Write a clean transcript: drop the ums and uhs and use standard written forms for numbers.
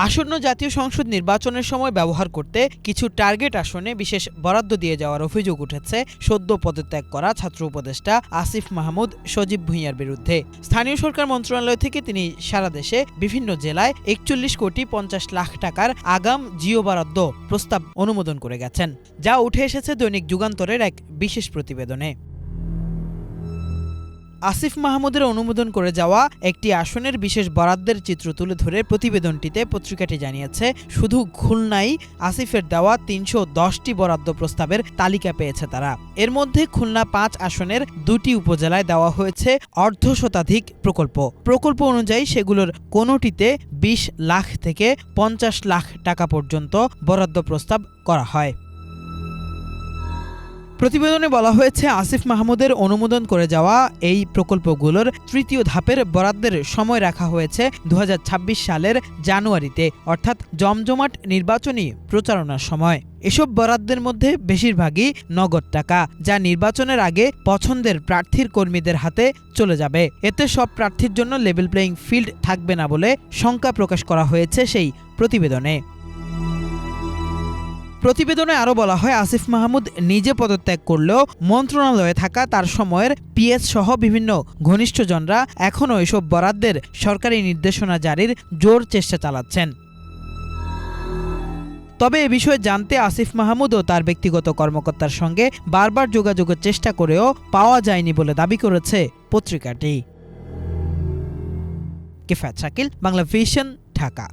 আসন্ন জাতীয় সংসদ নির্বাচনের সময় ব্যবহার করতে কিছু টার্গেট আসনে বিশেষ বরাদ্দ দিয়ে যাওয়ার অভিযোগ উঠেছে সদ্য পদত্যাগ করা ছাত্র উপদেষ্টা আসিফ মাহমুদ সজীব ভুঁইয়ার বিরুদ্ধে। স্থানীয় সরকার মন্ত্রণালয় থেকে তিনি সারা দেশে বিভিন্ন জেলায় ৪১,৫০,০০,০০০ টাকার আগাম জিও বরাদ্দ প্রস্তাব অনুমোদন করে গেছেন, যা উঠে এসেছে দৈনিক যুগান্তরের এক বিশেষ প্রতিবেদনে। আসিফ মাহমুদের অনুমোদন করে যাওয়া একটি আসনের বিশেষ বরাদ্দের চিত্র তুলে ধরে প্রতিবেদনটিতে পত্রিকাটি জানিয়েছে, শুধু খুলনায় আসিফের দেওয়া ৩১০টি বরাদ্দ প্রস্তাবের তালিকা পেয়েছে তারা। এর মধ্যে খুলনা ৫ আসনের ২টি উপজেলায় দেওয়া হয়েছে অর্ধশতাধিক প্রকল্প অনুযায়ী সেগুলোর কোনোটিতে ২০ লাখ থেকে ৫০ লাখ টাকা পর্যন্ত বরাদ্দ প্রস্তাব করা হয়। প্রতিবেদনে বলা হয়েছে, আসিফ মাহমুদের অনুমোদন করে যাওয়া এই প্রকল্পগুলোর তৃতীয় ধাপের বরাদ্দের সময় রাখা হয়েছে ২০২৬ সালের জানুয়ারিতে, অর্থাৎ জমজমাট নির্বাচনী প্রচারণার সময়। এসব বরাদ্দের মধ্যে বেশিরভাগই নগদ টাকা, যা নির্বাচনের আগে পছন্দের প্রার্থীর কর্মীদের হাতে চলে যাবে। এতে সব প্রার্থীর জন্য লেভেল প্লেয়িং ফিল্ড থাকবে না বলে শঙ্কা প্রকাশ করা হয়েছে সেই প্রতিবেদনে। প্রতিবেদনে আরও বলা হয়, আসিফ মাহমুদ নিজে পদত্যাগ করলেও মন্ত্রণালয়ে থাকা তার সময়ের পিএস সহ বিভিন্ন ঘনিষ্ঠজনরা এখনও এসব বরাদ্দের সরকারি নির্দেশনা জারির জোর চেষ্টা চালাচ্ছেন। তবে এ বিষয়ে জানতে আসিফ মাহমুদ ও তার ব্যক্তিগত কর্মকর্তার সঙ্গে বারবার যোগাযোগের চেষ্টা করেও পাওয়া যায়নি বলে দাবি করেছে পত্রিকাটি। কিফায়েত শাকিল, বাংলা ভিশন, ঢাকা।